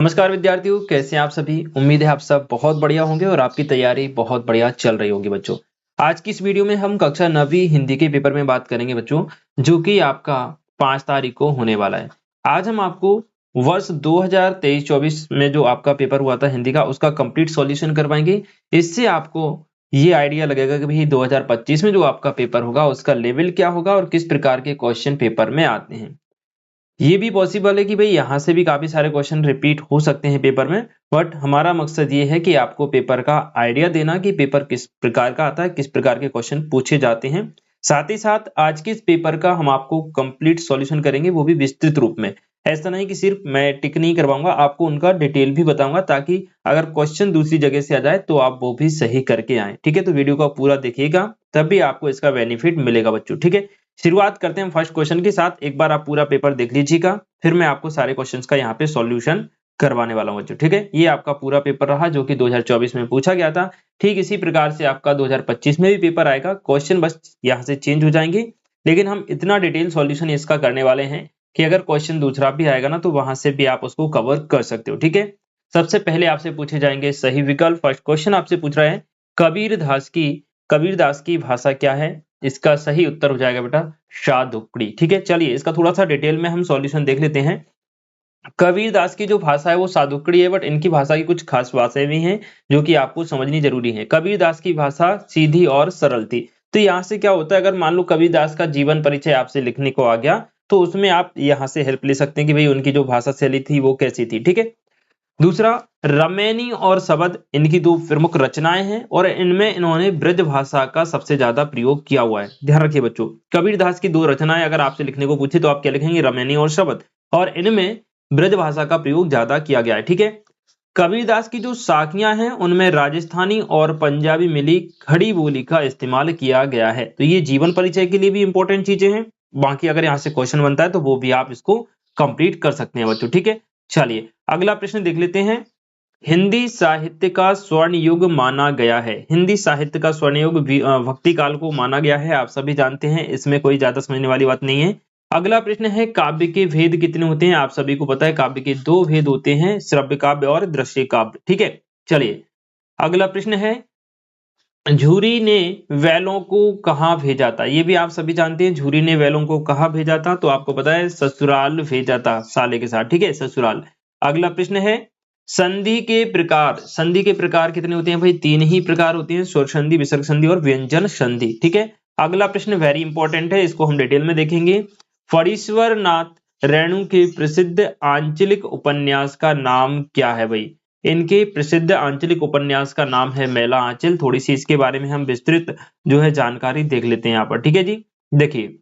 नमस्कार विद्यार्थियों, कैसे हैं आप सभी। उम्मीद है आप सब बहुत बढ़िया होंगे और आपकी तैयारी बहुत बढ़िया चल रही होगी बच्चों। आज की इस वीडियो में हम कक्षा 9वीं हिंदी के पेपर में बात करेंगे बच्चों, जो कि आपका 5 तारीख को होने वाला है। आज हम आपको वर्ष 2023-24 में जो आपका पेपर हुआ था हिंदी का, उसका कंप्लीट सॉल्यूशन करवाएंगे। इससे आपको ये आइडिया लगेगा कि भाई 2025 में जो आपका पेपर होगा उसका लेवल क्या होगा और किस प्रकार के क्वेश्चन पेपर में आते हैं। ये भी पॉसिबल है कि भाई यहाँ से भी काफी सारे क्वेश्चन रिपीट हो सकते हैं पेपर में, बट हमारा मकसद ये है कि आपको पेपर का आइडिया देना कि पेपर किस प्रकार का आता है, किस प्रकार के क्वेश्चन पूछे जाते हैं। साथ ही साथ आज के इस पेपर का हम आपको कंप्लीट सॉल्यूशन करेंगे, वो भी विस्तृत रूप में। ऐसा नहीं कि सिर्फ मैं टिक नहीं करवाऊंगा, आपको उनका डिटेल भी बताऊंगा, ताकि अगर क्वेश्चन दूसरी जगह से आ जाए तो आप वो भी सही करके आए। ठीक है, तो वीडियो को पूरा देखिएगा, तभी आपको इसका बेनिफिट मिलेगा बच्चों। ठीक है, शुरुआत करते हैं फर्स्ट क्वेश्चन के साथ। एक बार आप पूरा पेपर देख लीजिएगा, फिर मैं आपको सारे क्वेश्चंस का यहाँ पे सॉल्यूशन करवाने वाला हूँ बच्चों। ठीक है, ये आपका पूरा पेपर रहा जो कि 2024 में पूछा गया था। ठीक इसी प्रकार से आपका 2025 में भी पेपर आएगा, क्वेश्चन बस यहाँ से चेंज हो जाएंगे, लेकिन हम इतना डिटेल सॉल्यूशन इसका करने वाले हैं कि अगर क्वेश्चन दूसरा भी आएगा ना तो वहां से भी आप उसको कवर कर सकते हो। ठीक है, सबसे पहले आपसे पूछे जाएंगे सही विकल्प। फर्स्ट क्वेश्चन आपसे पूछ रहा है कबीरदास की भाषा क्या है। इसका सही उत्तर हो जाएगा बेटा शादुक्कड़ी। ठीक है, चलिए इसका थोड़ा सा डिटेल में हम सॉल्यूशन देख लेते हैं। कबीरदास की जो भाषा है वो सादुक्कड़ी है, बट इनकी भाषा की कुछ खास बातें भी हैं जो कि आपको समझनी जरूरी है। कबीरदास की भाषा सीधी और सरल थी। तो यहाँ से क्या होता है, अगर मान लो कबीरदास का जीवन परिचय आपसे लिखने को आ गया तो उसमें आप यहाँ से हेल्प ले सकते हैं कि भाई उनकी जो भाषा शैली थी वो कैसी थी। ठीक है, दूसरा, रमैनी और शबद इनकी दो प्रमुख रचनाएं हैं और इनमें इन्होंने ब्रज भाषा का सबसे ज्यादा प्रयोग किया हुआ है। ध्यान रखिए बच्चों, कबीरदास की दो रचनाएं अगर आपसे लिखने को पूछे तो आप क्या लिखेंगे, रमैनी और शबद, और इनमें ब्रज भाषा का प्रयोग ज्यादा किया गया है। ठीक है, कबीरदास की जो साखियां हैं उनमें राजस्थानी और पंजाबी मिली खड़ी बोली का इस्तेमाल किया गया है। तो ये जीवन परिचय के लिए भी इंपॉर्टेंट चीजें हैं। बाकी अगर यहाँ से क्वेश्चन बनता है तो वो भी आप इसको कंप्लीट कर सकते हैं बच्चों। ठीक है, चलिए अगला प्रश्न देख लेते हैं। हिंदी साहित्य का स्वर्ण युग माना गया है। हिंदी साहित्य का स्वर्ण युग भक्ति काल को माना गया है, आप सभी जानते हैं, इसमें कोई ज्यादा समझने वाली बात नहीं है। अगला प्रश्न है काव्य के भेद कितने होते हैं। आप सभी को पता है काव्य के दो भेद होते हैं, श्रव्य काव्य और दृश्य काव्य। ठीक है, चलिए अगला प्रश्न है झूरी ने वैलों को कहाँ भेजा था। ये भी आप सभी जानते हैं, झूरी ने वैलों को कहाँ भेजा था, तो आपको पता है ससुराल भेजा था साले के साथ। ठीक है, ससुराल। अगला प्रश्न है संधि के प्रकार। संधि के प्रकार कितने होते हैं भाई, तीन ही प्रकार होते हैं, स्वर संधि, विसर्ग संधि और व्यंजन संधि। ठीक है, अगला प्रश्न वेरी इंपॉर्टेंट है, इसको हम डिटेल में देखेंगे। फणीश्वर नाथ रेणु के प्रसिद्ध आंचलिक उपन्यास का नाम क्या है भाई। इनके प्रसिद्ध आंचलिक उपन्यास का नाम है मैला आंचल। थोड़ी सी इसके बारे में हम विस्तृत जो है जानकारी देख लेते हैं यहाँ पर। ठीक है जी, देखिए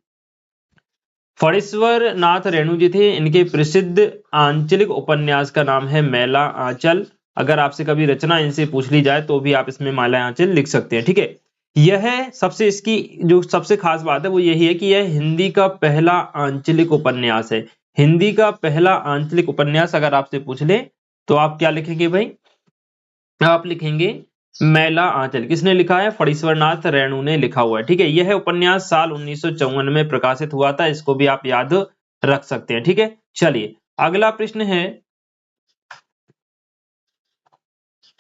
फणीश्वर नाथ रेणु जी थे, इनके प्रसिद्ध आंचलिक उपन्यास का नाम है मैला आंचल। अगर आपसे कभी रचना इनसे पूछ ली जाए तो भी आप इसमें मैला आंचल लिख सकते हैं। ठीक है, यह सबसे इसकी जो सबसे खास बात है वो यही है कि यह हिंदी का पहला आंचलिक उपन्यास है। हिंदी का पहला आंचलिक उपन्यास अगर आपसे पूछ ले तो आप क्या लिखेंगे भाई, आप लिखेंगे मैला आंचल। किसने लिखा है, फणीश्वर नाथ रेणु ने लिखा हुआ है। ठीक है, यह उपन्यास साल 1954 में प्रकाशित हुआ था, इसको भी आप याद रख सकते हैं। ठीक है, चलिए अगला प्रश्न है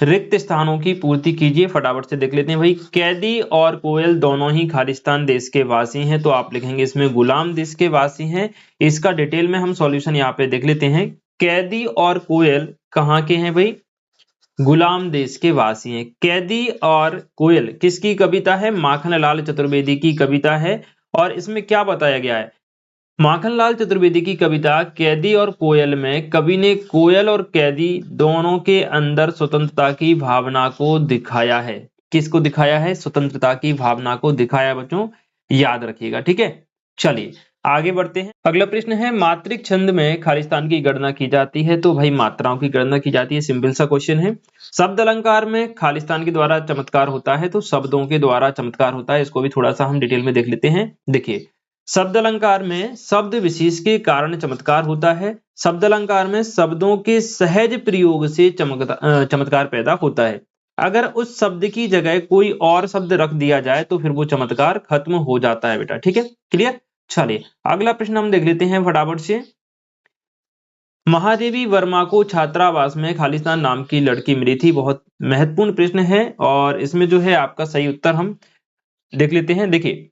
रिक्त स्थानों की पूर्ति कीजिए। फटाफट से देख लेते हैं भाई। कैदी और कोयल दोनों ही खालिस्तान देश के वासी हैं, तो आप लिखेंगे इसमें गुलाम देश के वासी हैं। इसका डिटेल में हम सॉल्यूशन यहाँ पे देख लेते हैं। कैदी और कोयल कहाँ के हैं भाई, गुलाम देश के वासी हैं। कैदी और कोयल किसकी कविता है, माखनलाल चतुर्वेदी की कविता है। और इसमें क्या बताया गया है, माखनलाल चतुर्वेदी की कविता कैदी और कोयल में कवि ने कोयल और कैदी दोनों के अंदर स्वतंत्रता की भावना को दिखाया है। किसको दिखाया है, स्वतंत्रता की भावना को दिखाया बच्चों, याद रखिएगा। ठीक है, चलिए आगे बढ़ते हैं। अगला प्रश्न है मात्रिक छंद में खालिस्तान की गणना की जाती है। तो भाई मात्राओं की गणना की जाती है, सिंपल सा क्वेश्चन है। शब्द अलंकार में खालिस्तान के द्वारा चमत्कार होता है, तो शब्दों के द्वारा चमत्कार होता है, इसको भी थोड़ा सा हम डिटेल में देख लेते हैं। देखिए शब्द अलंकार में शब्द विशेष के कारण चमत्कार होता है। शब्द अलंकार में शब्दों के सहज प्रयोग से चमत्कार पैदा होता है। अगर उस शब्द की जगह कोई और शब्द रख दिया जाए तो फिर वो चमत्कार खत्म हो जाता है बेटा। ठीक है, क्लियर। चलिए अगला प्रश्न हम देख लेते हैं फटाफट से। महादेवी वर्मा को छात्रावास में खालिस्तान नाम की लड़की मिली थी। बहुत महत्वपूर्ण प्रश्न है और इसमें जो है आपका सही उत्तर हम देख लेते हैं। देखिए,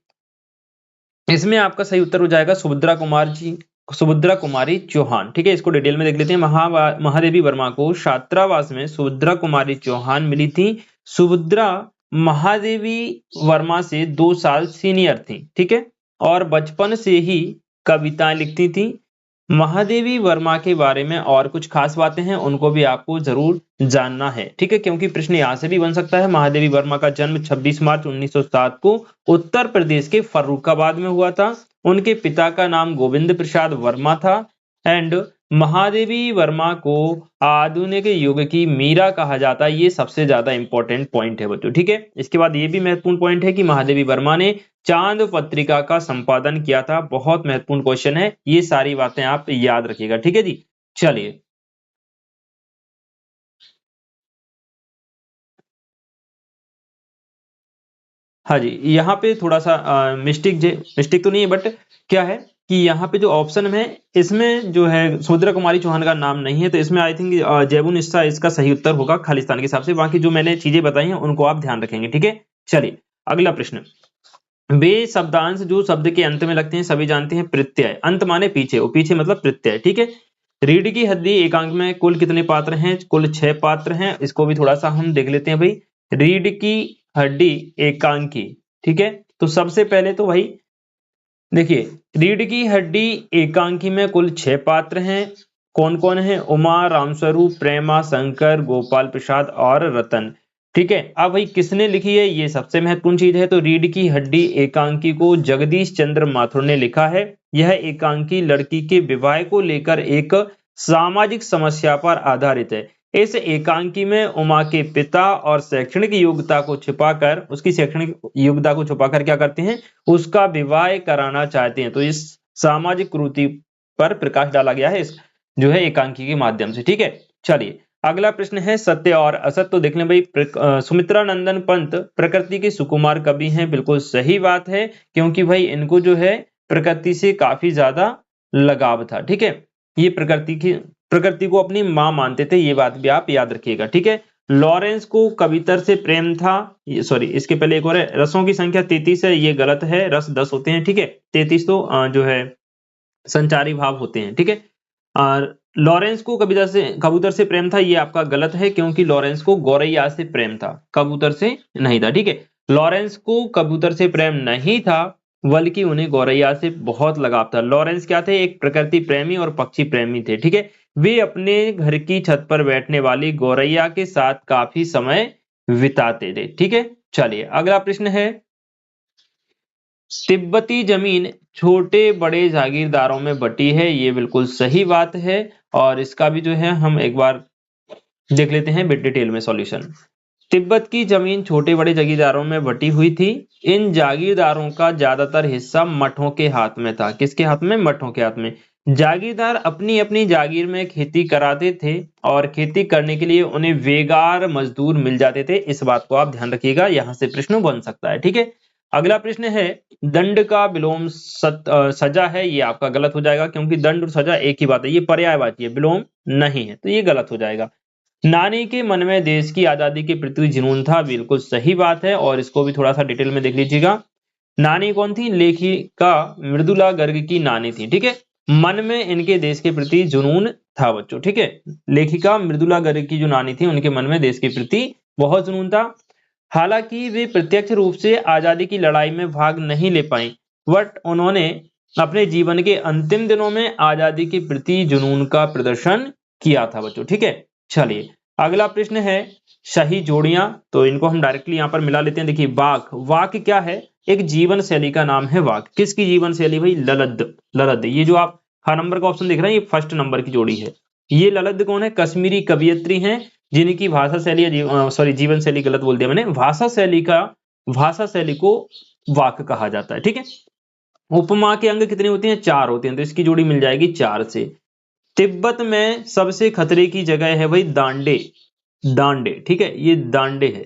इसमें आपका सही उत्तर हो जाएगा सुभद्रा कुमारी चौहान। ठीक है, इसको डिटेल में देख लेते हैं। महादेवी वर्मा को छात्रावास में सुभद्रा कुमारी चौहान मिली थी। सुभद्रा महादेवी वर्मा से 2 साल सीनियर थी। ठीक है, और बचपन से ही कविताएं लिखती थी। महादेवी वर्मा के बारे में और कुछ खास बातें हैं, उनको भी आपको जरूर जानना है। ठीक है, क्योंकि प्रश्न यहां से भी बन सकता है। महादेवी वर्मा का जन्म 26 मार्च 1907 को उत्तर प्रदेश के फर्रुखाबाद में हुआ था। उनके पिता का नाम गोविंद प्रसाद वर्मा था। एंड महादेवी वर्मा को आधुनिक युग की मीरा कहा जाता है। ये सबसे ज्यादा इंपॉर्टेंट पॉइंट है बच्चों। ठीक है, इसके बाद ये भी महत्वपूर्ण पॉइंट है कि महादेवी वर्मा ने चांद पत्रिका का संपादन किया था। बहुत महत्वपूर्ण क्वेश्चन है, ये सारी बातें आप याद रखिएगा। ठीक है जी, चलिए हाँ जी, यहाँ पे थोड़ा सा मिस्टेक तो नहीं है, बट क्या है कि यहाँ पे जो ऑप्शन है इसमें जो है सुभद्रा कुमारी चौहान का नाम नहीं है, तो इसमें आई थिंक जैबुन इस्सा इसका सही उत्तर होगा खालिस्तान के हिसाब से। बाकी जो मैंने चीजें बताई हैं उनको आप ध्यान रखेंगे। ठीक है, चलिए अगला प्रश्न। वे शब्दांश जो शब्द के अंत में लगते हैं सभी जानते हैं, प्रत्यय। अंत माने पीछे, और पीछे मतलब प्रत्यय। ठीक है, रीढ़ की हड्डी एकांक में कुल कितने पात्र हैं? कुल 6 पात्र हैं। इसको भी थोड़ा सा हम देख लेते हैं भाई। रीढ़ की हड्डी एकांकी, ठीक है, तो सबसे पहले तो भाई देखिए, रीढ़ की हड्डी एकांकी में कुल 6 पात्र हैं। कौन कौन है? उमा, रामस्वरूप, प्रेमा, शंकर, गोपाल प्रसाद और रतन। ठीक है, अब भाई किसने लिखी है, ये सबसे महत्वपूर्ण चीज है। तो रीढ़ की हड्डी एकांकी को जगदीश चंद्र माथुर ने लिखा है। यह एकांकी लड़की के विवाह को लेकर एक सामाजिक समस्या पर आधारित है। इस एकांकी में उमा के पिता और शैक्षणिक योग्यता को छिपाकर, उसकी शैक्षणिक योग्यता को छुपाकर क्या करते हैं? उसका विवाह कराना चाहते हैं। तो इस सामाजिक कुरीति पर प्रकाश डाला गया है इस जो है एकांकी के माध्यम से। ठीक है, चलिए अगला प्रश्न है सत्य और असत्य। तो देख लें भाई, सुमित्रा नंदन पंत प्रकृति के सुकुमार कवि हैं। बिल्कुल सही बात है, क्योंकि भाई इनको जो है प्रकृति से काफी ज्यादा लगाव था। ठीक है, ये प्रकृति को अपनी मां मानते थे, ये बात भी आप याद रखिएगा। ठीक है, लॉरेंस को कवितर से प्रेम था। सॉरी, इसके पहले एक और है, रसों की संख्या 33 है, ये गलत है। रस 10 होते हैं। ठीक है, 33 तो जो है संचारी भाव होते हैं। ठीक है, और लॉरेंस को कबूतर से प्रेम था, ये आपका गलत है, क्योंकि लॉरेंस को गौरैया से प्रेम था, कबूतर से नहीं था। ठीक है, लॉरेंस को कबूतर से प्रेम नहीं था, बल्कि उन्हें गौरैया से बहुत लगाव था। लॉरेंस क्या थे? एक प्रकृति प्रेमी और पक्षी प्रेमी थे। ठीक है, वे अपने घर की छत पर बैठने वाली गौरैया के साथ काफी समय बिताते थे। ठीक है, चलिए अगला प्रश्न है, तिब्बती जमीन छोटे बड़े जागीरदारों में बटी है। ये बिल्कुल सही बात है, और इसका भी जो है हम एक बार देख लेते हैं डिटेल में सॉल्यूशन। तिब्बत की जमीन छोटे बड़े जागीरदारों में बटी हुई थी। इन जागीरदारों का ज्यादातर हिस्सा मठों के हाथ में था। किसके हाथ में? मठों के हाथ में। जागीरदार अपनी अपनी जागीर में खेती कराते थे, और खेती करने के लिए उन्हें बेगार मजदूर मिल जाते थे। इस बात को आप ध्यान रखिएगा, यहां से प्रश्न बन सकता है। ठीक है, अगला प्रश्न है, दंड का विलोम सजा है। ये आपका गलत हो जाएगा, क्योंकि दंड और सजा एक ही बात है, ये पर्यायवाची है, विलोम नहीं है, तो ये गलत हो जाएगा। नानी के मन में देश की आजादी के प्रति जुनून था। बिल्कुल सही बात है, और इसको भी थोड़ा सा डिटेल में देख लीजिएगा। नानी कौन थी? लेखिका मृदुला गर्ग की नानी थी। ठीक है, मन में इनके देश के प्रति जुनून था बच्चों। ठीक है, लेखिका मृदुला गर्ग की जो नानी थी, उनके मन में देश के प्रति बहुत जुनून था। हालांकि वे प्रत्यक्ष रूप से आजादी की लड़ाई में भाग नहीं ले पाई, बट उन्होंने अपने जीवन के अंतिम दिनों में आजादी के प्रति जुनून का प्रदर्शन किया था बच्चों। ठीक है, चलिए अगला प्रश्न है, सही जोड़ियां। तो इनको हम डायरेक्टली यहां पर मिला लेते हैं। देखिए, वाक, वाक क्या है? एक जीवन शैली का नाम है वाक। किसकी जीवन शैली भाई? ललद। ये जो आप नंबर का ऑप्शन देख रहे हैं, ये फर्स्ट नंबर की जोड़ी है। ये ललद कौन है? कश्मीरी कवियत्री हैं, जिनकी भाषा शैली सॉरी जीवन शैली गलत बोल दिया मैंने, भाषा शैली को वाक कहा जाता है। ठीक है, उपमा के अंग कितने होते हैं? 4 होते हैं, तो इसकी जोड़ी मिल जाएगी 4 से। तिब्बत में सबसे खतरे की जगह है भाई दांडे। ठीक है, ये दांडे है,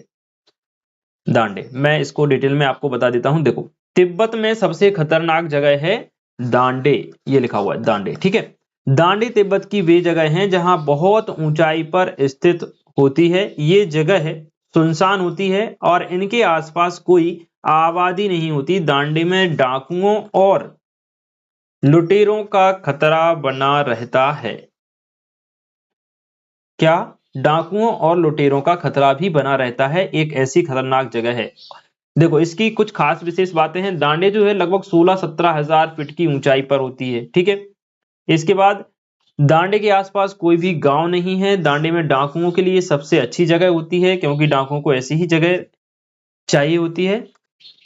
दांडे। मैं इसको डिटेल में आपको बता देता हूं। देखो, तिब्बत में सबसे खतरनाक जगह है दांडे, ये लिखा हुआ है दांडे। ठीक है, दांडी तिब्बत की वे जगह हैं जहां बहुत ऊंचाई पर स्थित होती है। ये जगह है सुनसान होती है और इनके आसपास कोई आबादी नहीं होती। दांडी में डाकुओं और लुटेरों का खतरा बना रहता है। क्या? डाकुओं और लुटेरों का खतरा भी बना रहता है, एक ऐसी खतरनाक जगह है। देखो इसकी कुछ खास विशेष बातें हैं। दांडे जो है लगभग 16-17 हजार फीट की ऊंचाई पर होती है, ठीक है। इसके बाद दांडे के आसपास कोई भी गांव नहीं है। दांडे में डाकुओं के लिए सबसे अच्छी जगह होती है, क्योंकि डाकुओं को ऐसी ही जगह चाहिए होती है।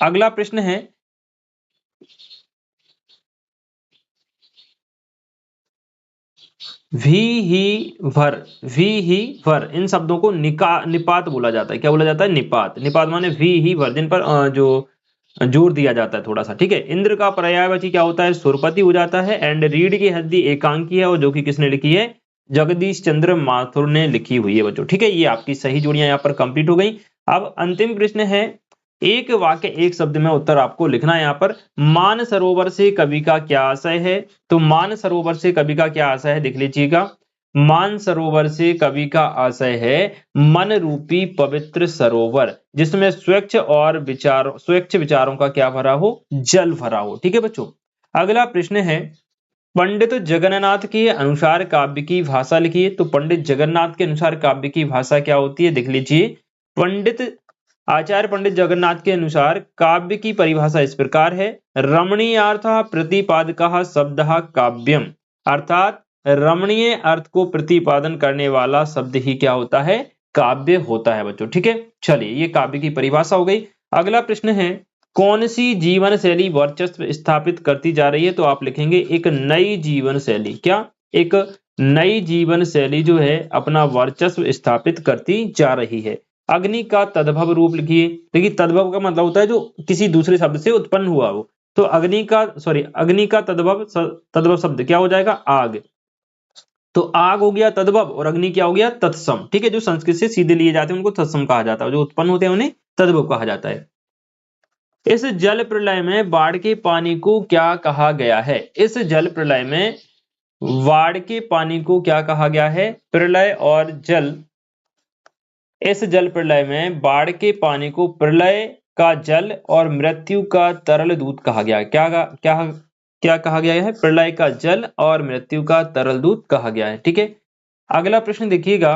अगला प्रश्न है, भी ही भर, भी ही भर, इन शब्दों को निपात बोला जाता है। क्या बोला जाता है? निपात। निपात माने भी ही भर, जिन पर जो जोर दिया जाता है थोड़ा सा, ठीक है। इंद्र का पर्यायवाची क्या होता है? सुरपति हो जाता है। एंड रीड की हद्दी एकांकी है, और जो कि किसने लिखी है? जगदीश चंद्र माथुर ने लिखी हुई है बच्चों, ठीक है। ये आपकी सही जोड़ियां यहाँ पर कंप्लीट हो गई। अब अंतिम प्रश्न है, एक वाक्य एक शब्द में उत्तर आपको लिखना है। यहाँ पर मान सरोवर से कवि का क्या आशय है? तो मान सरोवर से कवि का क्या आशय है, देख लीजिएगा। मान सरोवर से कवि का आशय है मन रूपी पवित्र सरोवर, जिसमें स्वच्छ विचारों का क्या भरा हो? जल भरा हो, ठीक है बच्चों। अगला प्रश्न है, पंडित जगन्नाथ के अनुसार काव्य की भाषा लिखिए। तो पंडित जगन्नाथ के अनुसार काव्य की भाषा क्या होती है, देख लीजिए। आचार्य पंडित जगन्नाथ के अनुसार काव्य की परिभाषा इस प्रकार है, रमणीयार्थः प्रतिपादकः शब्दः काव्यम, अर्थात रमणीय अर्थ को प्रतिपादन करने वाला शब्द ही क्या होता है? काव्य होता है बच्चों, ठीक है। चलिए ये काव्य की परिभाषा हो गई। अगला प्रश्न है, कौन सी जीवन शैली वर्चस्व स्थापित करती जा रही है? तो आप लिखेंगे एक नई जीवन शैली। क्या? एक नई जीवन शैली जो है अपना वर्चस्व स्थापित करती जा रही है। अग्नि का तद्भव रूप लिखिए। देखिए तद्भव का मतलब होता है जो किसी दूसरे शब्द से उत्पन्न हुआ हो। तो अग्नि का तद्भव शब्द क्या हो जाएगा? आग। तो आग हो गया तद्भव और अग्नि क्या हो गया? तत्सम, ठीक है। जो संस्कृत से सीधे लिए जाते हैं उनको तत्सम कहा जाता है, जो उत्पन्न होते हैं उन्हें तद्भव कहा जाता है। इस जल प्रलय में बाढ़ के पानी को क्या कहा गया है? इस जल प्रलय में बाढ़ के पानी को क्या कहा गया है? प्रलय और जल। इस जल प्रलय में बाढ़ के पानी को प्रलय का जल और मृत्यु का तरल दूत कहा गया है। क्या कहा गया है? प्रलय का जल और मृत्यु का तरल दूत कहा गया है, ठीक है। अगला प्रश्न देखिएगा,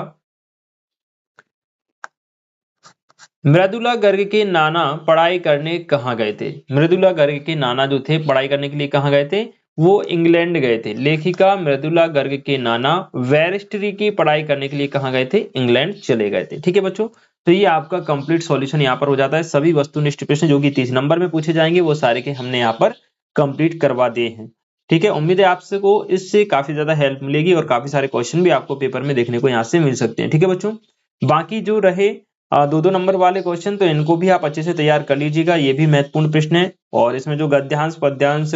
मृदुला गर्ग के नाना पढ़ाई करने कहाँ गए थे? मृदुला गर्ग के नाना जो थे पढ़ाई करने के लिए कहाँ गए थे? वो इंग्लैंड गए थे। लेखिका मृदुला गर्ग के नाना बैरिस्टरी की पढ़ाई करने के लिए कहाँ गए थे? इंग्लैंड चले गए थे, ठीक है बच्चों। तो ये आपका कंप्लीट सॉल्यूशन यहाँ पर हो जाता है। सभी वस्तुनिष्ठ प्रश्न जो कि 30 नंबर में पूछे जाएंगे वो सारे के हमने यहाँ पर कंप्लीट करवा दिए हैं, ठीक है। उम्मीद है आपसे को इससे काफी ज्यादा हेल्प मिलेगी और काफी सारे क्वेश्चन भी आपको पेपर में देखने को यहाँ से मिल सकते हैं, ठीक है बच्चों। बाकी जो रहे 2-2 नंबर वाले क्वेश्चन, तो इनको भी आप अच्छे से तैयार कर लीजिएगा। ये भी महत्वपूर्ण प्रश्न है और इसमें जो गद्यांश पद्यांश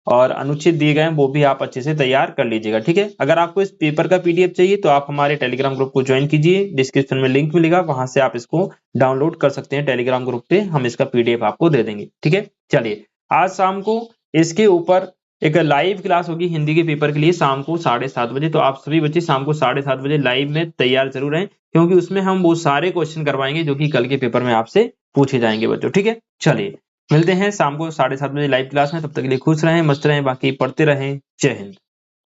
और अनुच्छेद दिए गए हैं वो भी आप अच्छे से तैयार कर लीजिएगा, ठीक है। अगर आपको इस पेपर का पीडीएफ चाहिए तो आप हमारे टेलीग्राम ग्रुप को ज्वाइन कीजिए। डिस्क्रिप्शन में लिंक मिलेगा, वहां से आप इसको डाउनलोड कर सकते हैं। टेलीग्राम ग्रुप पे हम इसका पीडीएफ आपको दे देंगे, ठीक है। चलिए आज शाम को इसके ऊपर एक लाइव क्लास होगी हिंदी के पेपर के लिए शाम को 7:30 बजे। तो आप सभी बच्चे शाम को 7:30 बजे लाइव में तैयार जरूर रहें, क्योंकि उसमें हम वो सारे क्वेश्चन करवाएंगे जो कि कल के पेपर में आपसे पूछे जाएंगे बच्चों, ठीक है। चलिए मिलते हैं शाम को 7:30 बजे लाइव क्लास में। तब तक के लिए खुश रहें, मस्त रहें, बाकी पढ़ते रहें। जय हिंद।